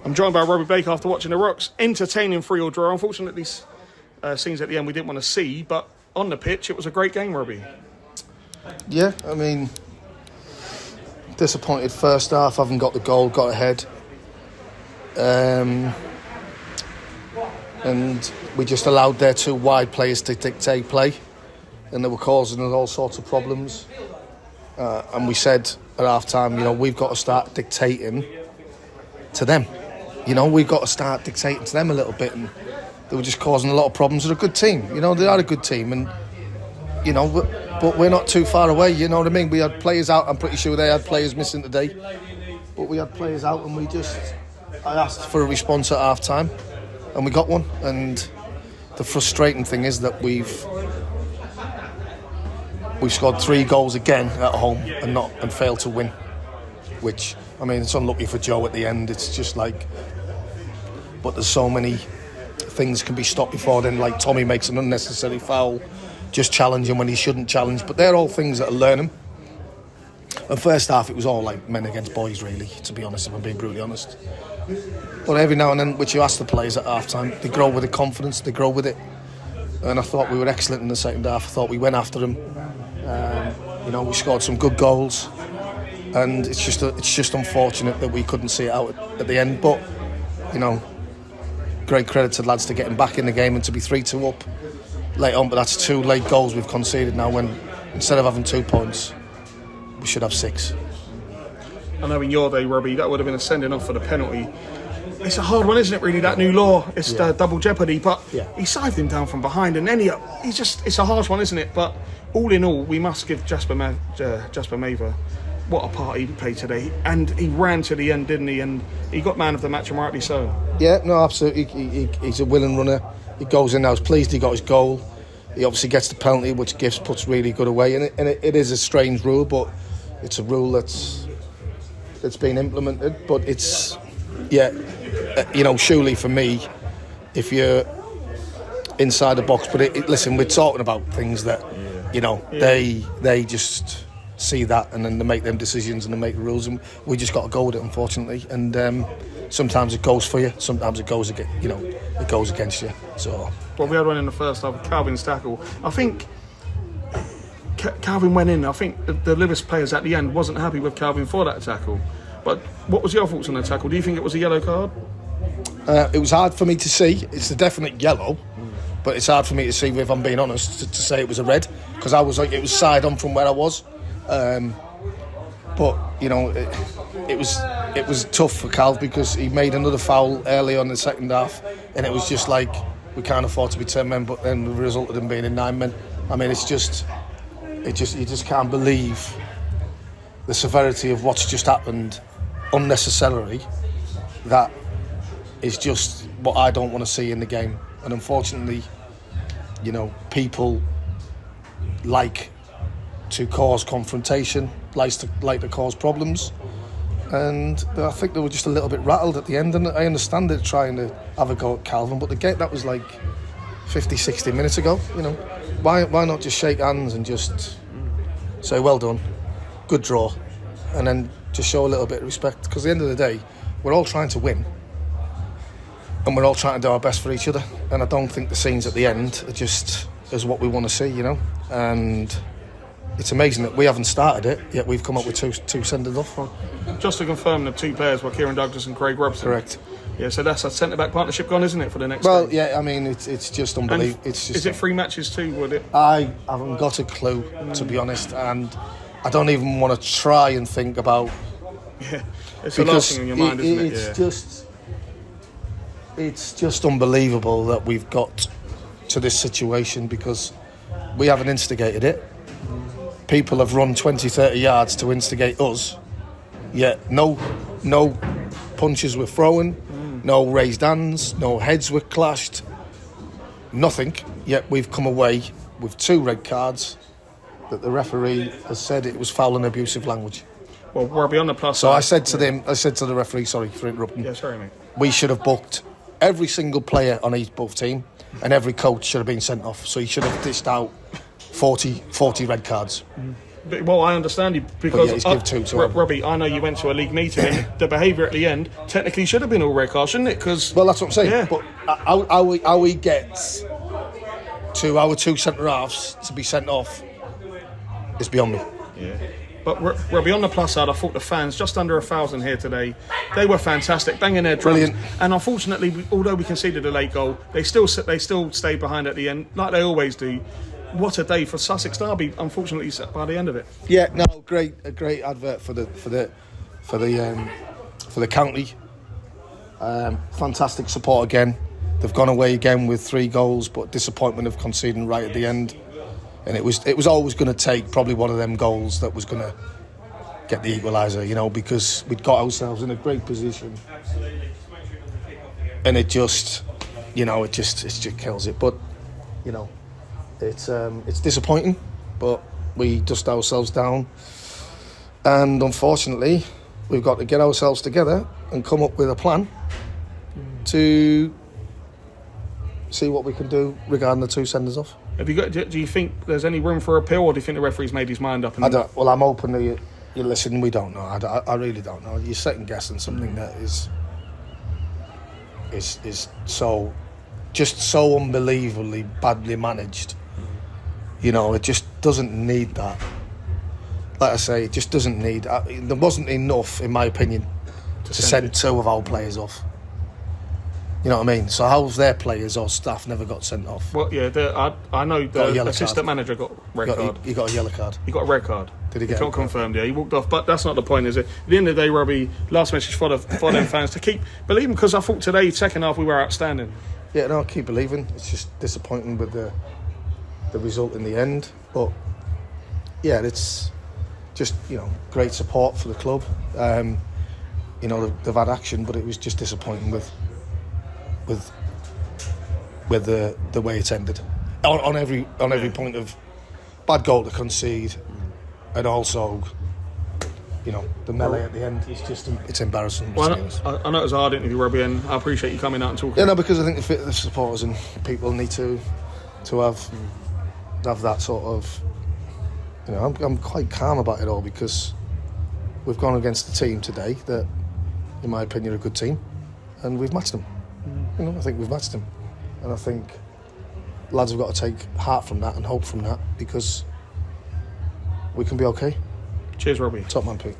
I'm joined by Robbie Blake after watching the Rocks. Entertaining 3-3 draw. Unfortunately, scenes at the end we didn't want to see, but on the pitch, it was a great game, Robbie. Yeah, I mean, disappointed first half, haven't got the goal, got ahead. And we just allowed their two wide players to dictate play, and they were causing us all sorts of problems. And we said at half-time, we've got to start dictating to them. We've got to start dictating to them a little bit, and they were just causing a lot of problems. They're a good team, they are a good team, and but we're not too far away. You know what I mean? We had players out. I'm pretty sure they had players missing today, but we had players out, and I asked for a response at half time, and we got one. And the frustrating thing is that we've scored 3 goals again at home and failed to win, which, I mean, it's unlucky for Joe at the end. It's just like, but there's so many things can be stopped before then. Like Tommy makes an unnecessary foul, just challenging when he shouldn't challenge. But they're all things that are learning. And first half, it was all like men against boys, really, to be honest, if I'm being brutally honest. But every now and then, which you ask the players at half time, they grow with the confidence, they grow with it. And I thought we were excellent in the second half. I thought we went after them. We scored some good goals. And it's just unfortunate that we couldn't see it out at the end. But, great credit to the lads to getting back in the game and to be 3-2 up late on. But that's 2 late goals we've conceded now, when instead of having 2 points, we should have 6. I know in your day, Robbie, that would have been a sending off for the penalty. It's a hard one, isn't it, really, that new law? It's double jeopardy, but he scythed him down from behind, and then it's a harsh one, isn't it? But all in all, we must give Jasper Mather what a part he played today. And he ran to the end, didn't he? And he got man of the match, and rightly so. Yeah, no, absolutely. He's a willing runner. He goes in. I was pleased he got his goal. He obviously gets the penalty, which puts really good away. And it is a strange rule, but it's a rule that's been implemented. But it's, surely for me, if you're inside the box, but listen, we're talking about things that, they just see that, and then they make them decisions and they make the rules, and we just got to go with it, unfortunately. And sometimes it goes for you, sometimes it goes against you. So. Well, we had one in the first half, Calvin's tackle. I think Calvin went in. I think the Lewes players at the end wasn't happy with Calvin for that tackle. But what was your thoughts on the tackle? Do you think it was a yellow card? It was hard for me to see. It's a definite yellow, but it's hard for me to see, if I'm being honest, to say it was a red, because I was like, it was side on from where I was. But it was tough for Calv, because he made another foul early on in the second half, and it was just like, we can't afford to be 10 men, but then the result of them being in 9 men. I mean, you just can't believe the severity of what's just happened unnecessarily. That is just what I don't want to see in the game. And unfortunately, people like to cause confrontation, like to cause problems, and I think they were just a little bit rattled at the end. And I understand it, trying to have a go at Calvin, but that was like 50-60 minutes ago. Why not just shake hands and just say well done, good draw, and then just show a little bit of respect? Because at the end of the day, we're all trying to win, and we're all trying to do our best for each other. And I don't think the scenes at the end are just as what we want to see, And it's amazing that we haven't started it yet. We've come up with two senders off. Just to confirm, the 2 players were Kieran Douglas and Craig Robson. Correct. Yeah, so that's a centre-back partnership gone, isn't it, for the next game? Yeah, I mean, it's just unbelievable. Is it 3 matches too, would it? I haven't got a clue, to be honest, and I don't even want to try and think about... Yeah, it's the last thing on your mind, isn't it? It's just unbelievable that we've got to this situation, because we haven't instigated it. People have run 20-30 yards to instigate us, yet no punches were thrown, no raised hands, no heads were clashed, nothing. Yet we've come away with 2 red cards that the referee has said it was foul and abusive language. Well, we're beyond the plus. So I said to the referee, sorry for interrupting. Yeah, sorry, mate. We should have booked every single player on both team, and every coach should have been sent off. So he should have dished out 40 red cards. Well, I understand you because he's give two to him. Robbie, I know you went to a league meeting and the behaviour at the end technically should have been all red card, shouldn't it? Because that's what I'm saying. Yeah. But how we get to our two centre halves to be sent off is beyond me. Yeah. But Robbie, on the plus side, I thought the fans, just under 1,000 here today, they were fantastic, banging their drums. Brilliant. And unfortunately, although we conceded a late goal, they still stayed behind at the end, like they always do. What a day for Sussex Derby! Unfortunately, by the end of it. Yeah, no, a great advert for the county. Fantastic support again. They've gone away again with 3 goals, but disappointment of conceding right at the end. And it was always going to take probably one of them goals that was going to get the equaliser, because we'd got ourselves in a great position, and it just kills it. But it's disappointing, but we dust ourselves down, and unfortunately, we've got to get ourselves together and come up with a plan to see what we can do regarding the 2 senders off. Do you think there's any room for appeal, or do you think the referee's made his mind up? I'm open to you listen. We don't know. I really don't know. You're second guessing something that is so unbelievably badly managed. It just doesn't need that. Like I say, it just doesn't need. There wasn't enough, in my opinion, to send 2 of our players off. You know what I mean? So how's their players or staff never got sent off? Well, yeah, I know the assistant manager got red card. He got a yellow card. He got a red card. Did he get? It's not confirmed. Yeah, he walked off. But that's not the point, is it? At the end of the day, Robbie, last message for them fans to keep believing, because I thought today, second half, we were outstanding. Yeah, no, keep believing. It's just disappointing with the result in the end. But yeah, it's just great support for the club. They've had action, but it was just disappointing with the way it ended on every point of bad goal to concede, and also the melee at the end is it's embarrassing. Well, I know it was a hard interview, Robbie, and I appreciate you coming out and talking. Yeah, no, because I think the supporters and people need to have that sort of. I'm quite calm about it all, because we've gone against a team today that, in my opinion, are a good team, and we've matched them. I think we've matched them, and I think lads have got to take heart from that and hope from that, because we can be okay. Cheers, Robbie. Top man, Pete.